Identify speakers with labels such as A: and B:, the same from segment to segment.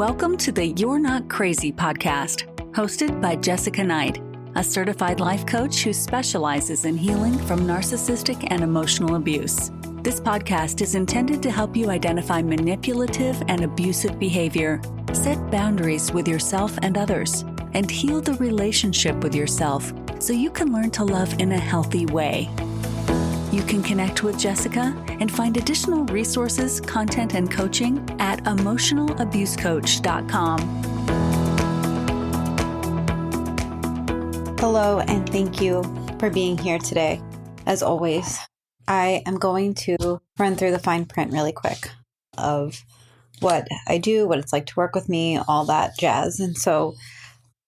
A: Welcome to the You're Not Crazy podcast, hosted by Jessica Knight, a certified life coach who specializes in healing from narcissistic and emotional abuse. This podcast is intended to help you identify manipulative and abusive behavior, set boundaries with yourself and others, and heal the relationship with yourself so you can learn to love in a healthy way. You can connect with Jessica and find additional resources, content, and coaching at emotionalabusecoach.com.
B: Hello, and thank you for being here today. As always, I am going to run through the fine print really quick of what I do, what it's like to work with me, all that jazz. And so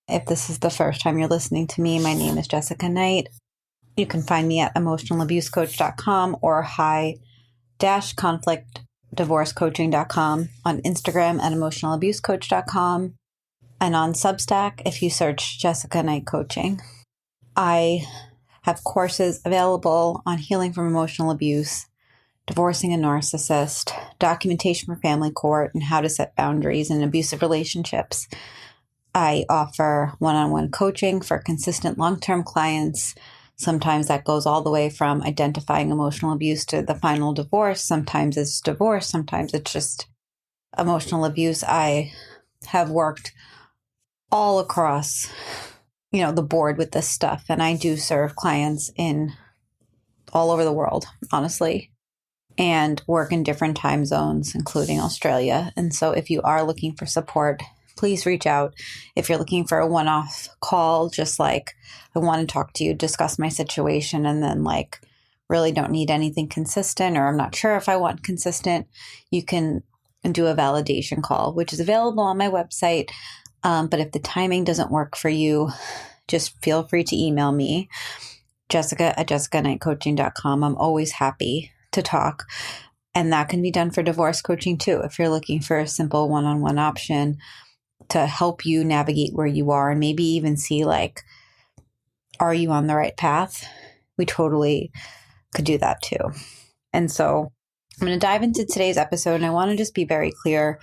B: if this is the first time you're listening to me, my name is Jessica Knight. You can find me at emotionalabusecoach.com or high-conflictdivorcecoaching.com, on Instagram at emotionalabusecoach.com, and on Substack if you search Jessica Knight Coaching. I have courses available on healing from emotional abuse, divorcing a narcissist, documentation for family court, and how to set boundaries in abusive relationships. I offer one-on-one coaching for consistent long-term clients. Sometimes that goes all the way from identifying emotional abuse to the final divorce. Sometimes it's divorce. Sometimes it's just emotional abuse. I have worked all across, the board with this stuff. And I do serve clients in all over the world, honestly, and work in different time zones, including Australia. And so if you are looking for support, please reach out. If you're looking for a one-off call, just like I want to talk to you, discuss my situation, and then really don't need anything consistent, or I'm not sure if I want consistent, you can do a validation call, which is available on my website. But if the timing doesn't work for you, just feel free to email me, jessica@jessicaknightcoaching.com. I'm always happy to talk. And that can be done for divorce coaching too. If you're looking for a simple one-on-one option to help you navigate where you are and maybe even see are you on the right path? We totally could do that too. And so I'm going to dive into today's episode, and I want to just be very clear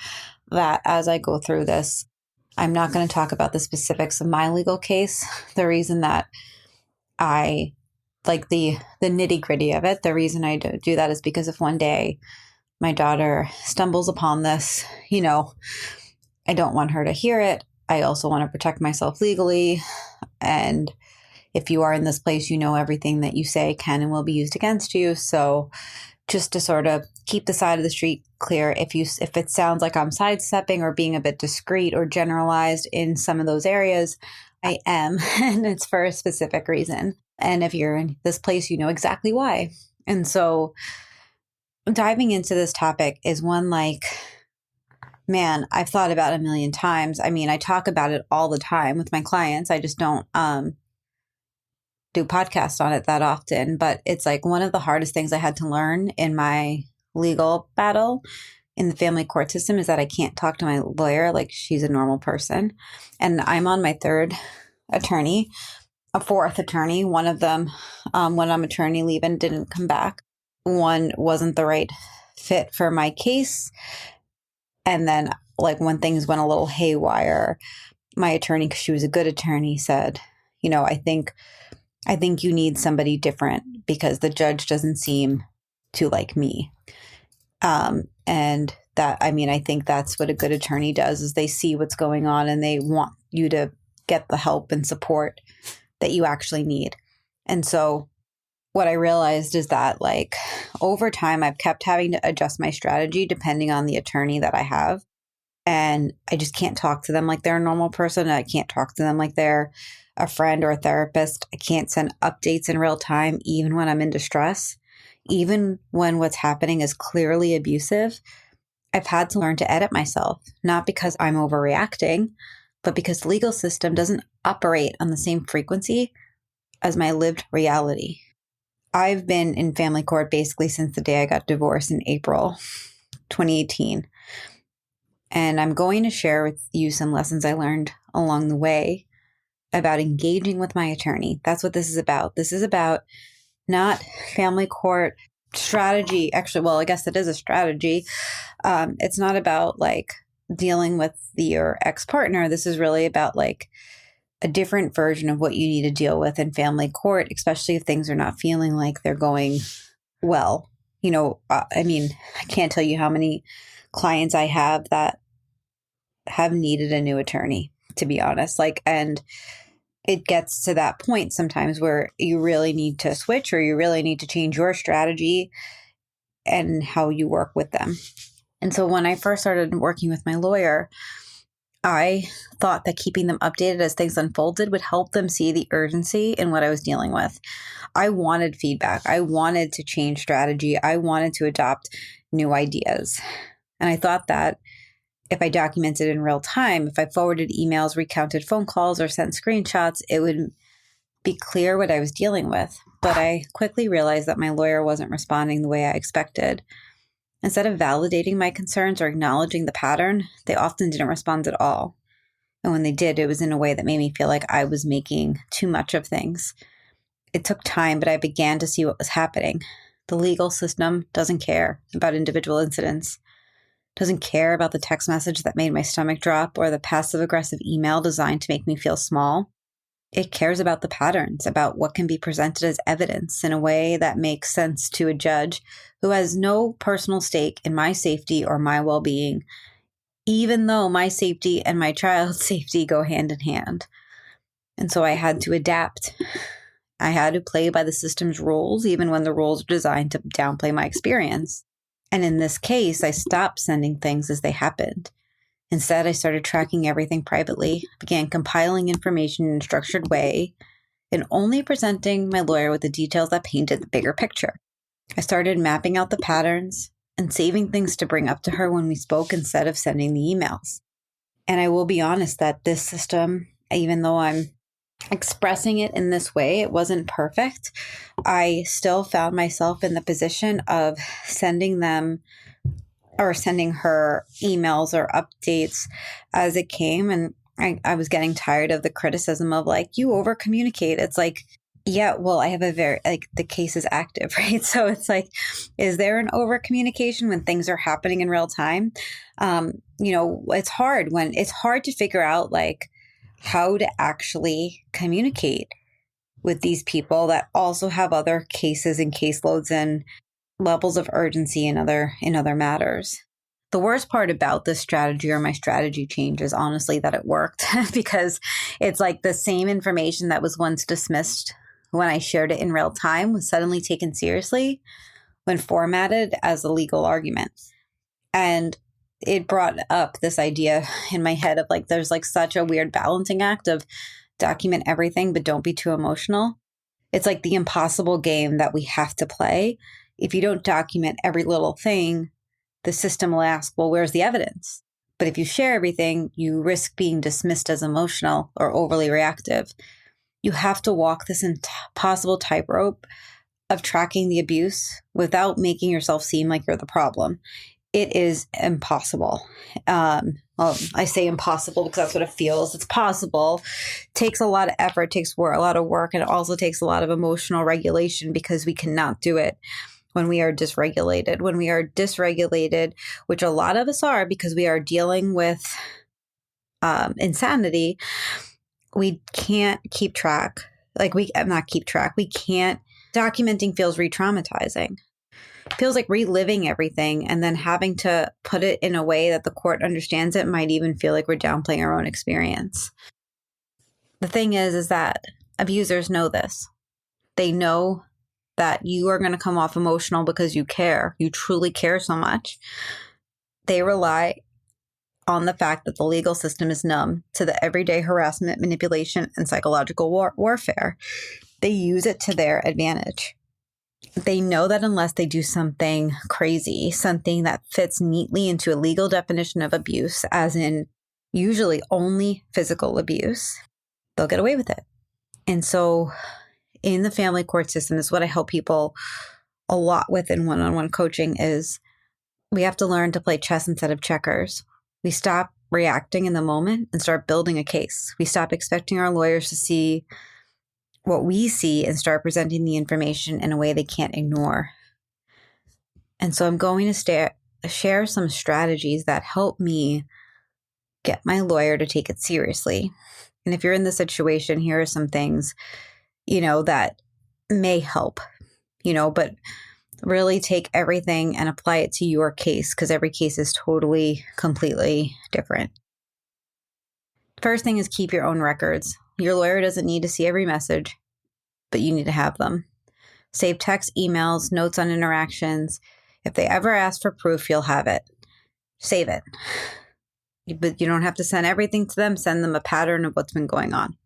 B: that as I go through this, I'm not going to talk about the specifics of my legal case. The reason that I the nitty gritty of it, the reason I do that is because if one day my daughter stumbles upon this, I don't want her to hear it. I also want to protect myself legally. And if you are in this place, everything that you say can and will be used against you. So just to sort of keep the side of the street clear, if it sounds like I'm sidestepping or being a bit discreet or generalized in some of those areas, I am, and it's for a specific reason. And if you're in this place, you know exactly why. And so diving into this topic is one man, I've thought about a million times. I mean, I talk about it all the time with my clients. I just don't do podcasts on it that often. But it's one of the hardest things I had to learn in my legal battle in the family court system is that I can't talk to my lawyer like she's a normal person. And I'm on my third attorney, a fourth attorney. One of them, when I'm attorney leave and didn't come back. One wasn't the right fit for my case. And then when things went a little haywire, my attorney, because she was a good attorney, said, I think you need somebody different because the judge doesn't seem to like me. And that, I think that's what a good attorney does is they see what's going on and they want you to get the help and support that you actually need. And so what I realized is that over time, I've kept having to adjust my strategy depending on the attorney that I have. And I just can't talk to them like they're a normal person. I can't talk to them like they're a friend or a therapist. I can't send updates in real time, even when I'm in distress, even when what's happening is clearly abusive. I've had to learn to edit myself, not because I'm overreacting, but because the legal system doesn't operate on the same frequency as my lived reality. I've been in family court basically since the day I got divorced in April 2018. And I'm going to share with you some lessons I learned along the way about engaging with my attorney. That's what this is about. This is about not family court strategy. Actually, well, I guess it is a strategy. It's not about dealing with your ex-partner, this is really about like a different version of what you need to deal with in family court, especially if things are not feeling like they're going well. I mean, I can't tell you how many clients I have that have needed a new attorney, to be honest. And it gets to that point sometimes where you really need to switch, or you really need to change your strategy and how you work with them. And so when I first started working with my lawyer, I thought that keeping them updated as things unfolded would help them see the urgency in what I was dealing with. I wanted feedback. I wanted to change strategy. I wanted to adopt new ideas. And I thought that if I documented in real time, if I forwarded emails, recounted phone calls, or sent screenshots, it would be clear what I was dealing with. But I quickly realized that my lawyer wasn't responding the way I expected. Instead of validating my concerns or acknowledging the pattern, they often didn't respond at all. And when they did, it was in a way that made me feel like I was making too much of things. It took time, but I began to see what was happening. The legal system doesn't care about individual incidents, doesn't care about the text message that made my stomach drop or the passive-aggressive email designed to make me feel small. It cares about the patterns, about what can be presented as evidence in a way that makes sense to a judge who has no personal stake in my safety or my well-being, even though my safety and my child's safety go hand in hand. And so I had to adapt. I had to play by the system's rules, even when the rules are designed to downplay my experience. And in this case, I stopped sending things as they happened. Instead, I started tracking everything privately, began compiling information in a structured way, and only presenting my lawyer with the details that painted the bigger picture. I started mapping out the patterns and saving things to bring up to her when we spoke instead of sending the emails. And I will be honest that this system, even though I'm expressing it in this way, it wasn't perfect. I still found myself in the position of sending them or sending her emails or updates as it came. And I was getting tired of the criticism of like, you over communicate. It's like, yeah, well, I have the case is active, right? So it's like, is there an over communication when things are happening in real time? It's hard to figure out like how to actually communicate with these people that also have other cases and caseloads and levels of urgency in other matters. The worst part about this strategy or my strategy change is honestly that it worked because it's like the same information that was once dismissed when I shared it in real time was suddenly taken seriously when formatted as a legal argument. And it brought up this idea in my head of like, there's like such a weird balancing act of document everything, but don't be too emotional. It's like the impossible game that we have to play. If you don't document every little thing, the system will ask, well, where's the evidence? But if you share everything, you risk being dismissed as emotional or overly reactive. You have to walk this impossible tightrope of tracking the abuse without making yourself seem like you're the problem. It is impossible. I say impossible because that's what it feels. It's possible. It takes a lot of effort, takes a lot of work, and it also takes a lot of emotional regulation because we cannot do it when we are dysregulated. When we are dysregulated, which a lot of us are because we are dealing with insanity, we can't keep track. We can't. Documenting feels re-traumatizing. Feels like reliving everything and then having to put it in a way that the court understands it might even feel like we're downplaying our own experience. The thing is that abusers know this. They know that you are going to come off emotional because you care. You truly care so much. They rely on the fact that the legal system is numb to the everyday harassment, manipulation, and psychological warfare. They use it to their advantage. They know that unless they do something crazy, something that fits neatly into a legal definition of abuse, as in usually only physical abuse, they'll get away with it. And so in the family court system, this is what I help people a lot with in one-on-one coaching is we have to learn to play chess instead of checkers. We stop reacting in the moment and start building a case. We stop expecting our lawyers to see what we see and start presenting the information in a way they can't ignore. And so I'm going to share some strategies that help me get my lawyer to take it seriously. And if you're in this situation, here are some things, that may help, but really take everything and apply it to your case, because every case is totally, completely different. First thing is keep your own records. Your lawyer doesn't need to see every message, but you need to have them. Save text, emails, notes on interactions. If they ever ask for proof, you'll have it. Save it. But you don't have to send everything to them. Send them a pattern of what's been going on.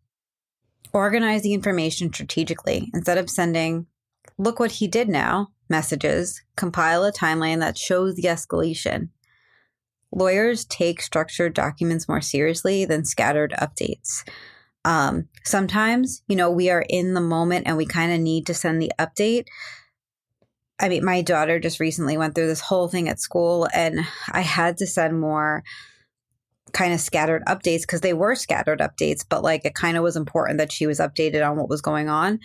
B: Organize the information strategically. Instead of sending, look what he did now, messages, compile a timeline that shows the escalation. Lawyers take structured documents more seriously than scattered updates. Sometimes, we are in the moment and we kind of need to send the update. I mean, my daughter just recently went through this whole thing at school, and I had to send more kind of scattered updates because they were scattered updates, but it kind of was important that she was updated on what was going on.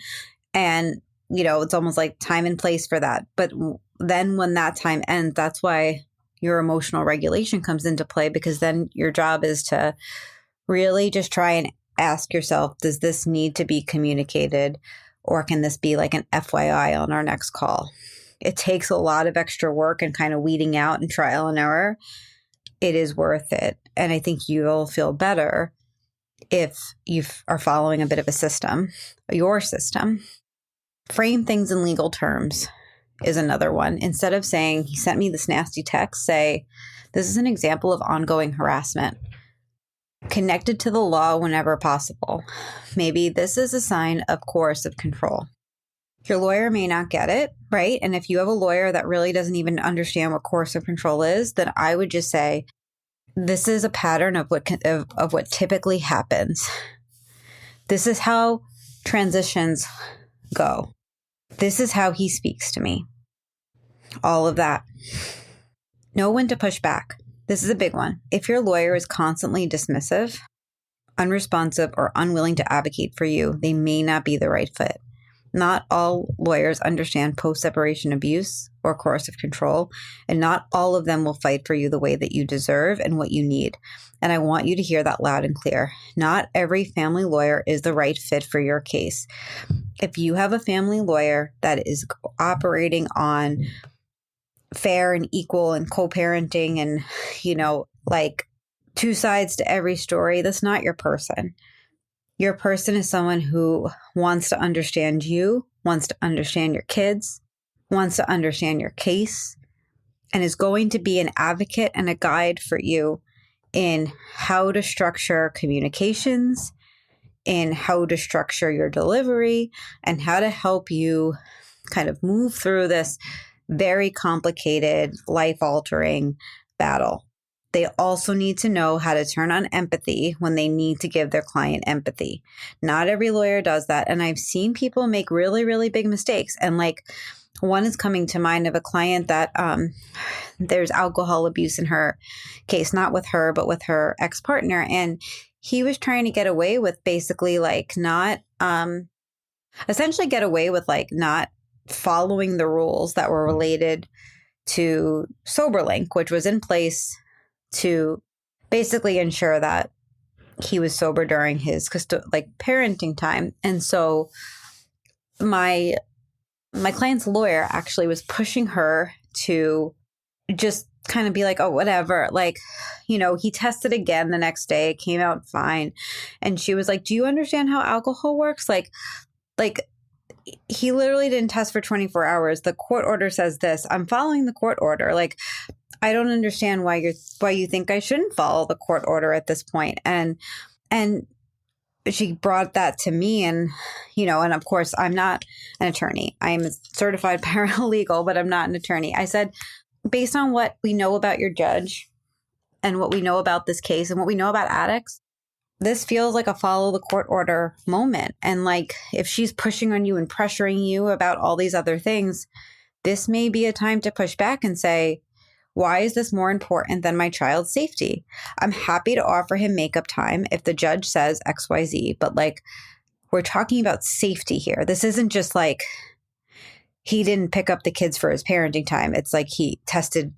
B: And, it's almost like time and place for that. But then when that time ends, that's why your emotional regulation comes into play, because then your job is to really just try and ask yourself, does this need to be communicated, or can this be like an FYI on our next call? It takes a lot of extra work and kind of weeding out and trial and error. It is worth it. And I think you'll feel better if you are following a bit of a system, your system. Frame things in legal terms is another one. Instead of saying, he sent me this nasty text, say, this is an example of ongoing harassment. Connected to the law whenever possible. Maybe this is a sign of coercive control. Your lawyer may not get it, right? And if you have a lawyer that really doesn't even understand what coercive control is, then I would just say, this is a pattern of what typically happens. This is how transitions go. This is how he speaks to me. All of that. Know when to push back. This is a big one. If your lawyer is constantly dismissive, unresponsive, or unwilling to advocate for you, they may not be the right fit. Not all lawyers understand post-separation abuse or coercive control, and not all of them will fight for you the way that you deserve and what you need. And I want you to hear that loud and clear. Not every family lawyer is the right fit for your case. If you have a family lawyer that is operating on fair and equal and co-parenting and, two sides to every story, that's not your person. Your person is someone who wants to understand you, wants to understand your kids, wants to understand your case, and is going to be an advocate and a guide for you in how to structure communications, in how to structure your delivery, and how to help you kind of move through this very complicated, life-altering battle. They also need to know how to turn on empathy when they need to give their client empathy. Not every lawyer does that. And I've seen people make really, really big mistakes. And one is coming to mind of a client that there's alcohol abuse in her case, not with her, but with her ex-partner. And he was trying to get away with basically not following the rules that were related to SoberLink, which was in place to basically ensure that he was sober during his parenting time. And so my client's lawyer actually was pushing her to just kind of be like, oh, whatever. He tested again the next day. It came out fine. And she was like, do you understand how alcohol works? He literally didn't test for 24 hours. The court order says this. I'm following the court order. I don't understand why you think I shouldn't follow the court order at this point. And she brought that to me, and and of course I'm not an attorney. I am a certified paralegal, but I'm not an attorney. I said, based on what we know about your judge and what we know about this case and what we know about addicts, this feels like a follow the court order moment. And if she's pushing on you and pressuring you about all these other things, this may be a time to push back and say, why is this more important than my child's safety? I'm happy to offer him makeup time if the judge says XYZ, but we're talking about safety here. This isn't just he didn't pick up the kids for his parenting time. It's he tested,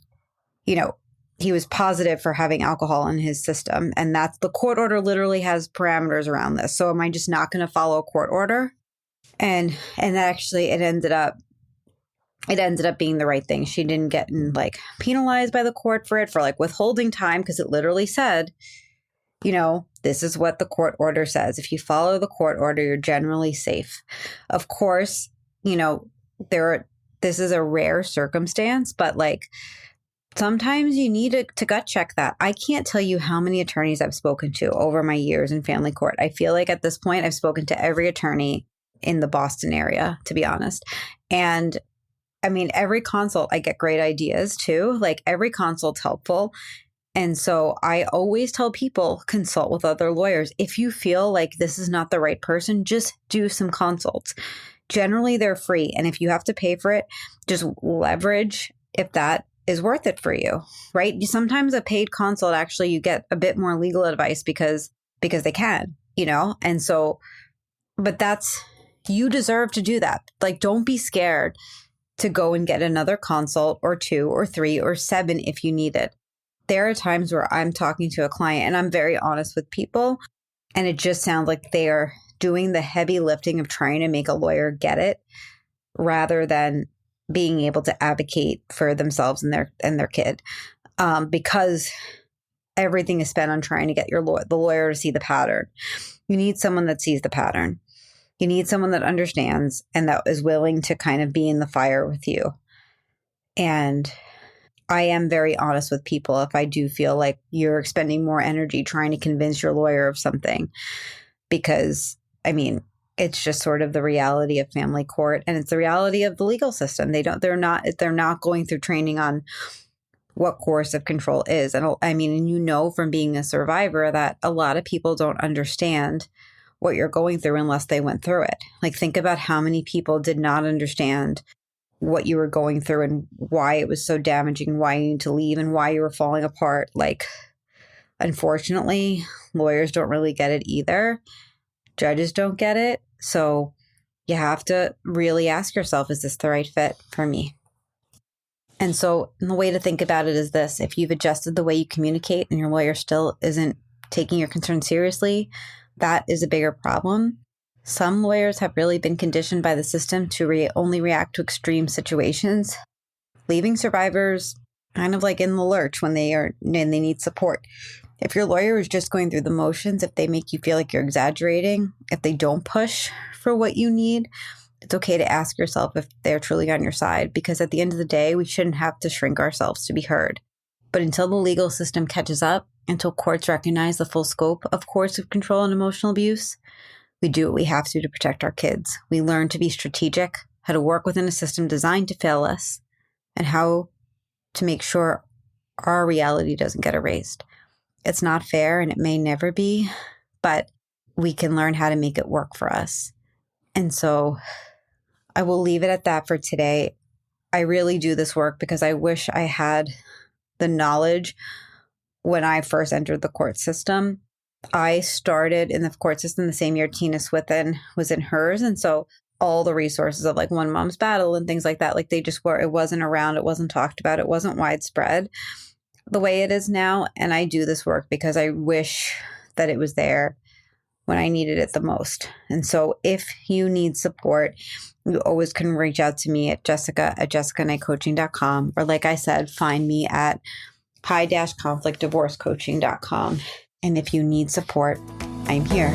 B: he was positive for having alcohol in his system. And that's the court order literally has parameters around this. So am I just not going to follow a court order? And actually it ended up being the right thing. She didn't get penalized by the court for withholding time, because it literally said, this is what the court order says. If you follow the court order, you're generally safe. Of course, this is a rare circumstance, but sometimes you need to gut check that. I can't tell you how many attorneys I've spoken to over my years in family court. I feel like at this point, I've spoken to every attorney in the Boston area, to be honest. And I mean, every consult, I get great ideas too. Every consult's helpful. And so I always tell people, consult with other lawyers. If you feel like this is not the right person, just do some consults. Generally, they're free. And if you have to pay for it, just leverage if that is worth it for you, right? Sometimes a paid consult, actually, you get a bit more legal advice because they can, And so, but you deserve to do that. Don't be scared to go and get another consult or 2 or 3 or 7 if you need it. There are times where I'm talking to a client and I'm very honest with people, and it just sounds like they are doing the heavy lifting of trying to make a lawyer get it rather than being able to advocate for themselves and their kid, because everything is spent on trying to get the lawyer to see the pattern. You need someone that sees the pattern. You need someone that understands and that is willing to kind of be in the fire with you. And I am very honest with people if I do feel like you're expending more energy trying to convince your lawyer of something, because, I mean, it's just sort of the reality of family court, and it's the reality of the legal system. They're not going through training on what coercive control is. And I mean, from being a survivor that a lot of people don't understand what you're going through unless they went through it. Think about how many people did not understand what you were going through and why it was so damaging, why you need to leave, and why you were falling apart. Unfortunately, lawyers don't really get it either. Judges don't get it. So you have to really ask yourself, is this the right fit for me? And so the way to think about it is this: if you've adjusted the way you communicate and your lawyer still isn't taking your concern seriously, that is a bigger problem. Some lawyers have really been conditioned by the system to only react to extreme situations, leaving survivors kind of in the lurch when they need support. If your lawyer is just going through the motions, if they make you feel like you're exaggerating, if they don't push for what you need, it's okay to ask yourself if they're truly on your side, because at the end of the day, we shouldn't have to shrink ourselves to be heard. But until the legal system catches up, until courts recognize the full scope of coercive control and emotional abuse, we do what we have to protect our kids. We learn to be strategic, how to work within a system designed to fail us, and how to make sure our reality doesn't get erased. It's not fair, and it may never be, but we can learn how to make it work for us. And so I will leave it at that for today. I really do this work because I wish I had the knowledge when I first entered the court system. I started in the court system the same year Tina Swithin was in hers. And so all the resources of One Mom's Battle and things like that, they just were, it wasn't around, it wasn't talked about, it wasn't widespread the way it is now. And I do this work because I wish that it was there when I needed it the most. And so if you need support, you always can reach out to me at jessica@jessicaknightcoaching.com, or like I said, find me at high-conflictdivorcecoaching.com. And if you need support, I'm here.